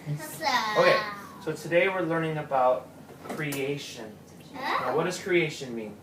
Okay, so today we're learning about creation. Now, what does creation mean?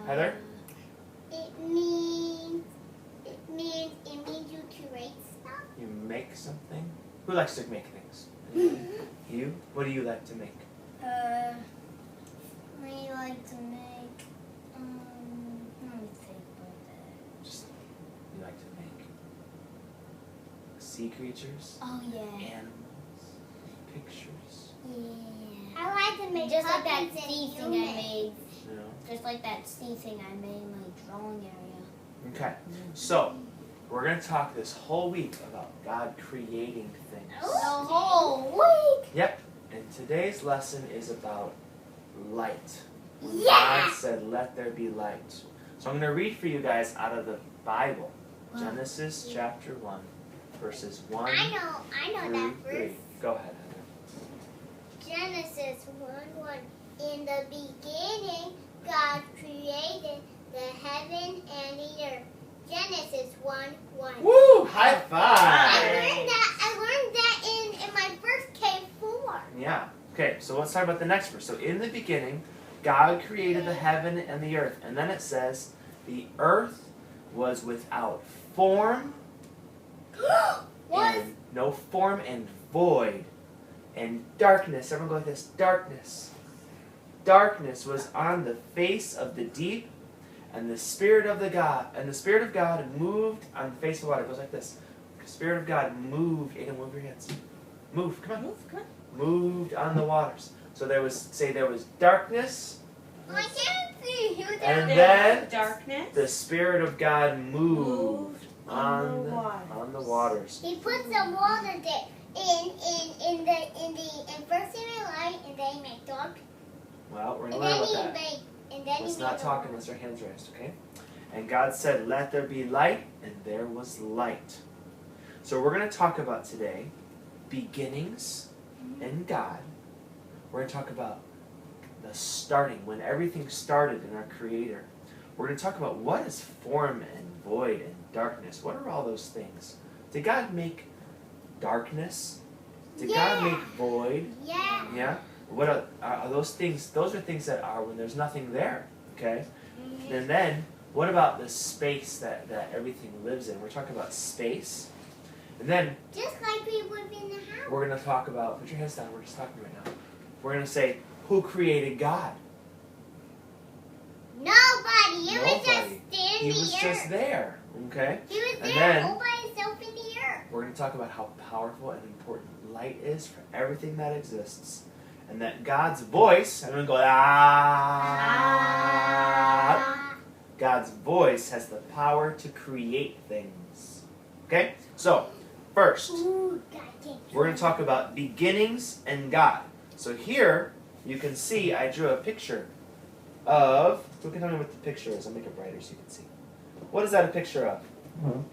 Heather? It means you create stuff. You make something? Who likes to make things? You? What do you like to make? I like to make, let me think about that. Just, you like to make sea creatures? Oh, yeah. Animals? Pictures? Yeah. I like to make just like that sea thing I made. No. Just like that sea thing I made in my drawing area. Okay, so we're going to talk this whole week about God creating things. The whole week? Yep, and today's lesson is about light. When Yeah! God said, let there be light. So I'm going to read for you guys out of the Bible. Wow. Genesis chapter 1, verses 1 I know through that 3. verse. Go ahead, Heather. Genesis 1:1. In the beginning, God created the heaven and the earth. Genesis 1:1. Woo! High five! I learned that in my first K4. Yeah. Okay, so let's talk about the next verse. So in the beginning, God created the heaven and the earth. And then it says, the earth was without form, and no form and void. And darkness, everyone go like this, darkness. Darkness was on the face of the deep, and the Spirit of God moved on the face of the water. It goes like this. The Spirit of God moved. Aiden, move your hands. Move, come on. Moved on the waters. So there was darkness, I can't see you and there. then darkness. the Spirit of God moved on the on the waters. He put some water there in first he made light and then he made dark. Well, we're And going to then learn he about that. made Let's not talk unless our hands raised, okay? And God said, let there be light, and there was light. So we're going to talk about today beginnings in God. We're going to talk about the starting, when everything started in our Creator. We're going to talk about what is form and void and darkness. What are all those things? Did God make darkness? Did God make void? Yeah. Yeah? What are those things? Those are things that are when there's nothing there, okay? And then, what about the space that everything lives in? We're talking about space. And then, Just like we live in the house. we're going to talk about, put your hands down, we're just talking right now. We're going to say, who created God? Nobody. He was just Nobody. standing He was just there, okay? He was And there then- all by himself in the earth. We're going to talk about how powerful and important light is for everything that exists. And that God's voice, I'm going to go, ah. God's voice has the power to create things. Okay? So, first, Ooh, God, can't we're going to talk about beginnings and God. So here, you can see I drew a picture of, who can tell me what the picture is? I'll make it brighter so you can see. What is that a picture of?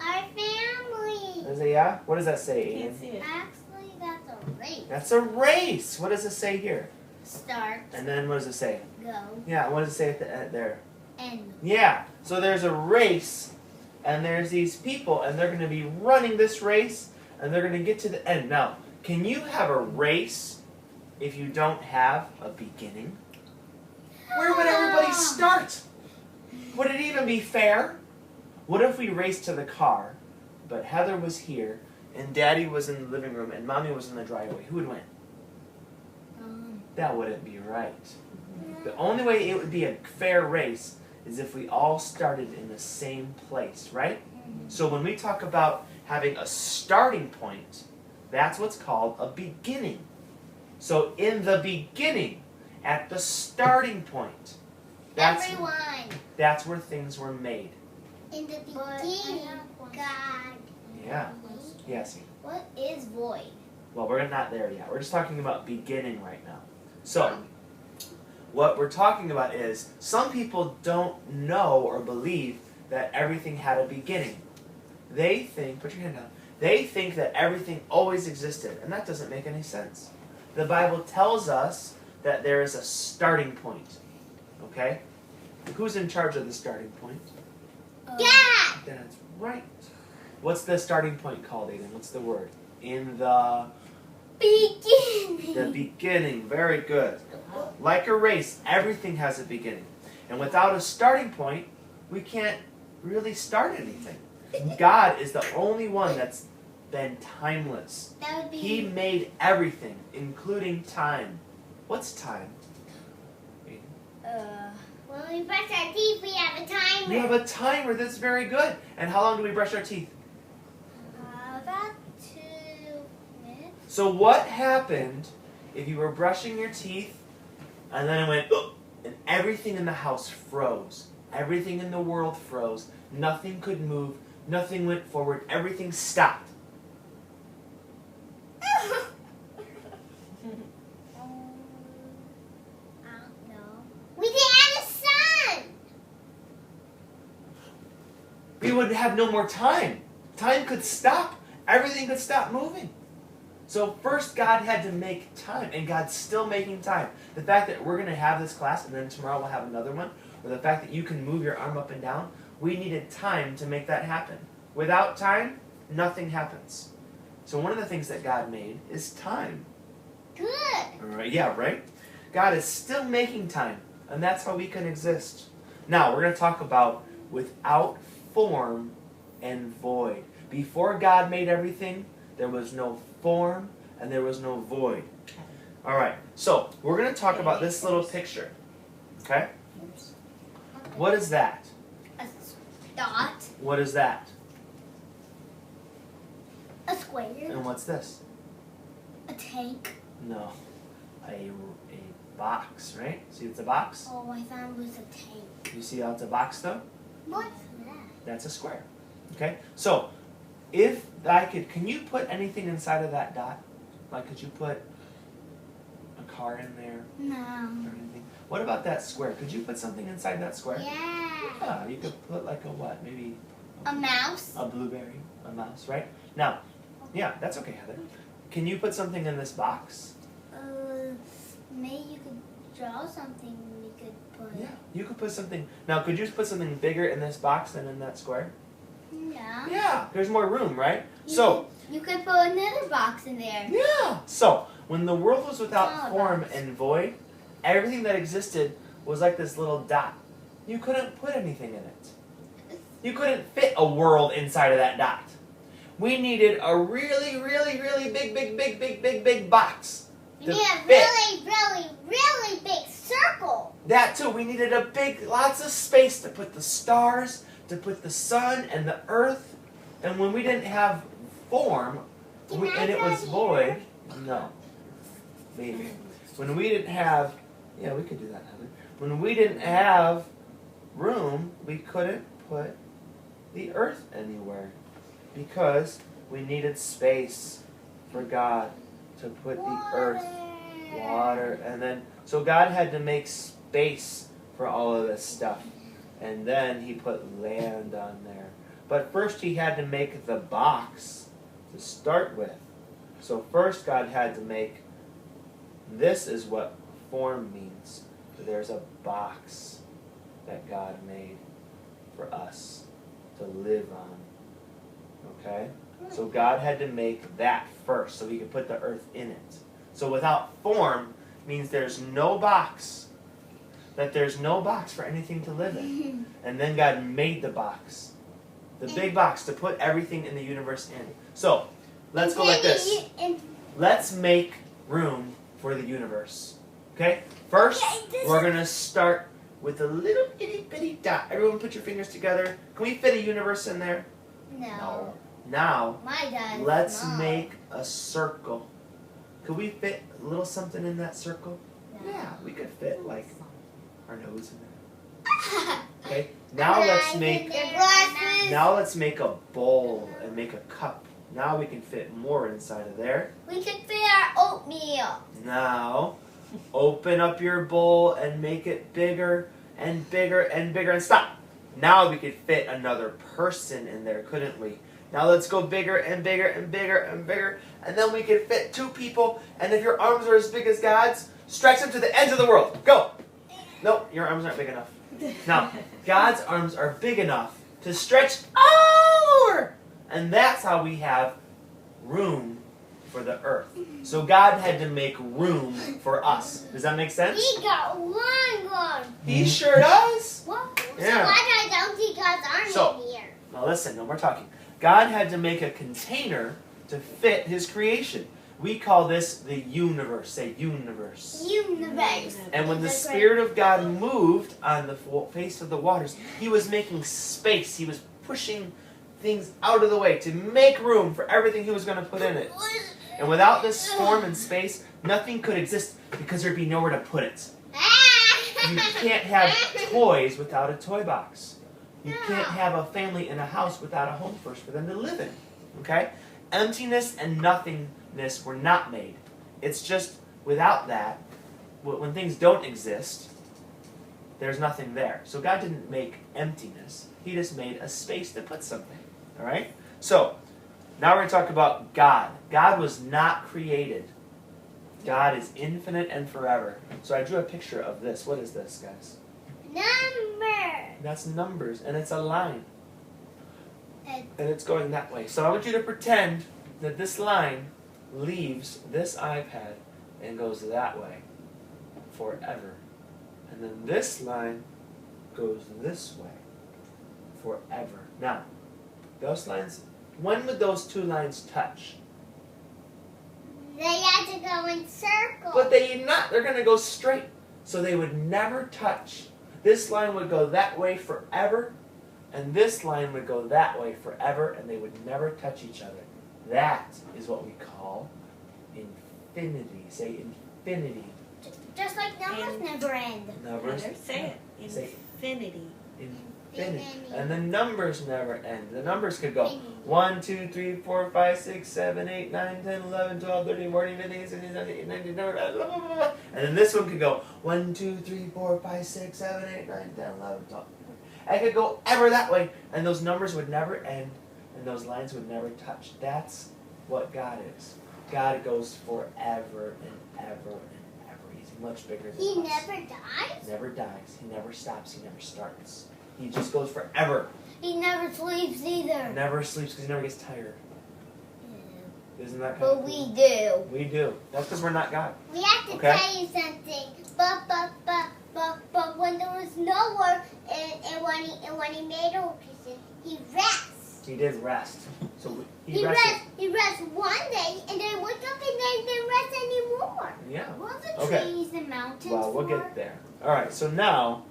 Our family. Is it, yeah? What does that say, Can't Aiden? see it. Actually, that's a race. That's a race. What does it say here? Start, And then what does it say? go, Yeah, what does it say at the end there? end. Yeah, so there's a race, and there's these people, and they're going to be running this race, and they're going to get to the end. Now, can you have a race if you don't have a beginning? Where would everybody start? Would it even be fair? What if we raced to the car, but Heather was here, and Daddy was in the living room, and Mommy was in the driveway? Who would win? That wouldn't be right. The only way it would be a fair race is if we all started in the same place, right? So when we talk about having a starting point, that's what's called a beginning. So in the beginning, at the starting point, that's where things were made. In the beginning, God. Yeah. Yes. What is void? Well, we're not there yet. We're just talking about beginning right now. So, what we're talking about is some people don't know or believe that everything had a beginning. They think, put your hand down, they think that everything always existed, and that doesn't make any sense. The Bible tells us that there is a starting point. Okay? Who's in charge of the starting point? God! That's right. What's the starting point called, Aiden? What's the word? In the Beginning. The beginning. Very good. Like a race, everything has a beginning. And without a starting point, we can't really start anything. God is the only one that's been timeless. That would be. He made everything, including time. What's time? When we brush our teeth, we have a timer. You have a timer. That's very good. And how long do we brush our teeth? About 2 minutes. So what happened if you were brushing your teeth and then it went, "Ugh," and everything in the house froze? Everything in the world froze. Nothing could move. Nothing went forward. Everything stopped. I don't know. We didn't have a sun. We would have no more time. Time could stop. Everything could stop moving. So first God had to make time, and God's still making time. The fact that we're going to have this class, and then tomorrow we'll have another one, or the fact that you can move your arm up and down, we needed time to make that happen. Without time, nothing happens. So one of the things that God made is time. Good. All right, yeah, right? God is still making time, and that's how we can exist. Now, we're going to talk about without form and void. Before God made everything, there was no form and there was no void. All right, so we're going to talk about this little picture. Okay? What is that? A dot. What is that? A square. And what's this? A tank. No. A box, right? See it's a box? Oh, I thought it was a tank. You see how it's a box though? What's that? That's a square. Okay? So, if I could, can you put anything inside of that dot? Like, could you put a car in there No. or anything? What about that square? Could you put something inside that square? Yeah. Yeah, you could put like a what? Maybe A mouse. a blueberry, a mouse, right? Now, yeah, that's okay, Heather. Can you put something in this box? Maybe you could draw something we could put. Yeah, you could put something. Now, could you put something bigger in this box than in that square? Yeah. Yeah, there's more room, right? You could put another box in there. Yeah. So, when the world was without Oh, form box. and void, everything that existed was like this little dot. You couldn't put anything in it. You couldn't fit a world inside of that dot. We needed a really, really, really big box. We to need a fit. really big circle. That too, we needed a lots of space to put the stars, to put the sun and the earth. And when we didn't have form, and it was void, no, maybe. When we didn't have, yeah, we could do that, Heather. When we didn't have room, we couldn't put the earth anywhere because we needed space for God to put the earth, water, and then, so God had to make space for all of this stuff. And then he put land on there. But first he had to make the box to start with. So first God had to make, this is what form means. So there's a box that God made for us to live on. Okay? So God had to make that first so he could put the earth in it. So without form means there's no box. That there's no box for anything to live in. And then God made the box. The big box to put everything in the universe in. So, let's go like this. Let's make room for the universe. Okay? First, we're going to start with a little itty bitty dot. Everyone put your fingers together. Can we fit a universe in there? No. Now, My dad is let's small. make a circle. Could we fit a little something in that circle? No. Yeah, we could fit like our nose in there. Okay? Now let's make a bowl and make a cup. Now we can fit more inside of there. We could fit our oatmeal. Now, open up your bowl and make it bigger and bigger and bigger and stop. Now we could fit another person in there, couldn't we? Now let's go bigger and bigger and bigger and bigger. And then we could fit 2 people. And if your arms are as big as God's, stretch them to the ends of the world. Go. Nope, your arms aren't big enough. Now, God's arms are big enough to stretch all over. And that's how we have room for the earth. So God had to make room for us. Does that make sense? He got one. He sure does. What? Yeah. So why don't see God's army So- in here? Now listen, no more talking. God had to make a container to fit his creation. We call this the universe. Say universe. Universe. And when the Spirit of God moved on the face of the waters, he was making space. He was pushing things out of the way to make room for everything he was going to put in it. And without this form and space, nothing could exist because there'd be nowhere to put it. You can't have toys without a toy box. You can't have a family in a house without a home first for them to live in. Okay? Emptiness and nothingness were not made. It's just without that, when things don't exist, there's nothing there. So God didn't make emptiness. He just made a space to put something. All right? So, now we're going to talk about God. God was not created. God is infinite and forever. So I drew a picture of this. What is this, guys? Number. That's numbers, and it's a line. And- And it's going that way. So I want you to pretend that this line leaves this iPad and goes that way forever. And then this line goes this way forever. Now, those lines, when would those two lines touch? They had to go in circles. But they're going to go straight. So they would never touch. This line would go that way forever, and this line would go that way forever, and they would never touch each other. That is what we call infinity. Say infinity. Just like numbers never end. Numbers. Say it. Say Infinity. infinity. And the numbers never end. The numbers could go 1, 2, 3, 4, 5, 6, 7, 8, 9, 10, 11, 12, 13, 14, 15, 16, 17, 18, 19, 20, blah, blah, blah, blah. And then this one could go 1, 2, 3, 4, 5, 6, 7, 8, 9, 10, 11, 12. I could go ever that way, and those numbers would never end, and those lines would never touch. That's what God is. God goes forever and ever and ever. He's much bigger than He us. never dies. He never dies. He never stops. He never starts. He just goes forever. He never sleeps either. Never sleeps because he never gets tired. Isn't that kind But of we cool? do. We do. That's because we're not God. We have to Okay. tell you something. But when there was no work, and when he made all creation, he rests. He did rest. So he He rested. rests. He rests one day, and then wake up, and then didn't rest anymore. Yeah. What the Okay. trees and mountains Well, we'll for? get there. All right. So now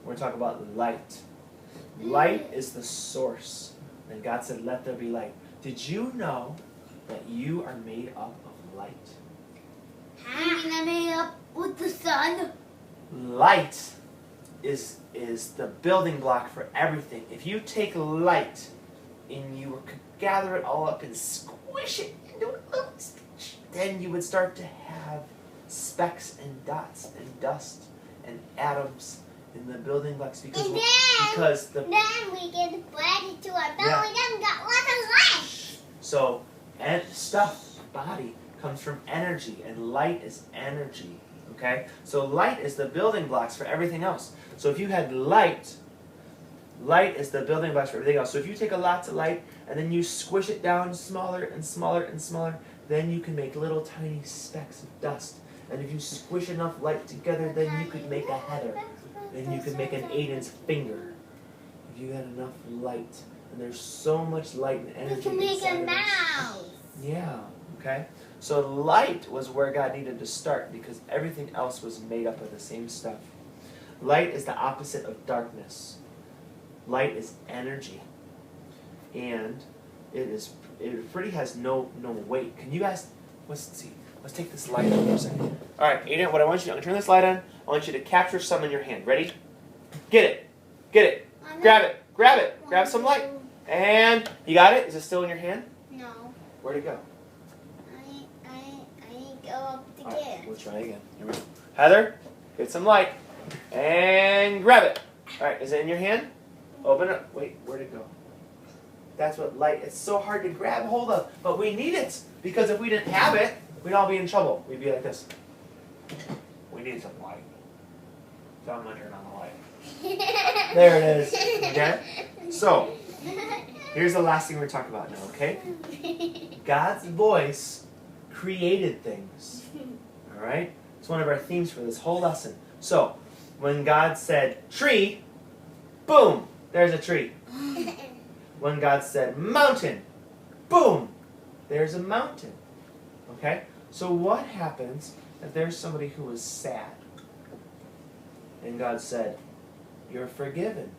we're going to talk about light. Light is the source. And God said, "Let there be light." Did you know that you are made up of light? You mean I made up with the sun? Light is the building block for everything. If you take light and you could gather it all up and squish it into a little stitch, then you would start to have specks and dots and dust and atoms in the building blocks because And the Then we get bread into our belly, Yeah. then we got lots of light. so and stuff body comes from energy, and light is energy. Okay, so light is the building blocks for everything else. So if you had light is the building blocks for everything else. So if you take a lot of light and then you squish it down smaller and smaller and smaller, then you can make little tiny specks of dust. And if you squish enough light together, then you could make a heather. Then you could make an 8-inch finger. If you had enough light. And there's so much light and We energy can make inside a of us. mouse. Yeah, okay. So light was where God needed to start because everything else was made up of the same stuff. Light is the opposite of darkness. Light is energy. And it pretty has no weight. Can you guys, let's see. Let's take this light on for a second. All right, Aiden, what I want you to do, I'm going to turn this light on. I want you to capture some in your hand. Ready? Get it. Get it. Grab it. Grab it. Grab some light. And you got it? Is it still in your hand? No, Where'd it go? I didn't go up to All get right, it. we'll try again. Here we go. Heather, get some light. And grab it. All right, is it in your hand? Open it. Wait, where'd it go? That's what light, it's so hard to grab hold of. But we need it. Because if we didn't have it, we'd all be in trouble. We'd be like this. We need some light. So I'm going to turn on the light. There it is. Okay? So, here's the last thing we're talking about now, okay? God's voice created things. All right? It's one of our themes for this whole lesson. So, when God said tree, boom, there's a tree. When God said mountain, boom, there's a mountain. Okay? So what happens if there's somebody who is sad? And God said, you're forgiven.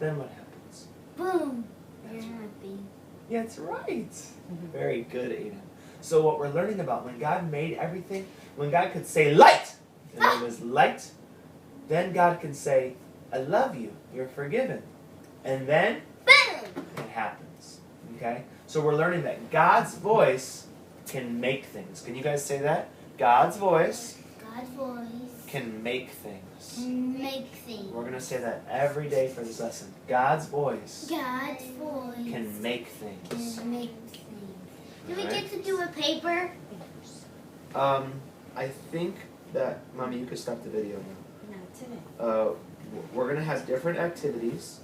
Then what happens? Boom. That's You're right. happy. Yeah, that's right. Very good, Aiden. So what we're learning about, when God made everything, when God could say light, and there was light, then God can say, I love you, you're forgiven. And then Boom. it happens. Okay? So we're learning that God's voice can make things. Can you guys say that? God's voice God's voice can make things. can make things. We're going to say that every day for this lesson. God's voice God's voice can make things. can make things. Do we Alright? get to do a paper? I think that, Mommy, you could stop the video now. No, today. We're going to have different activities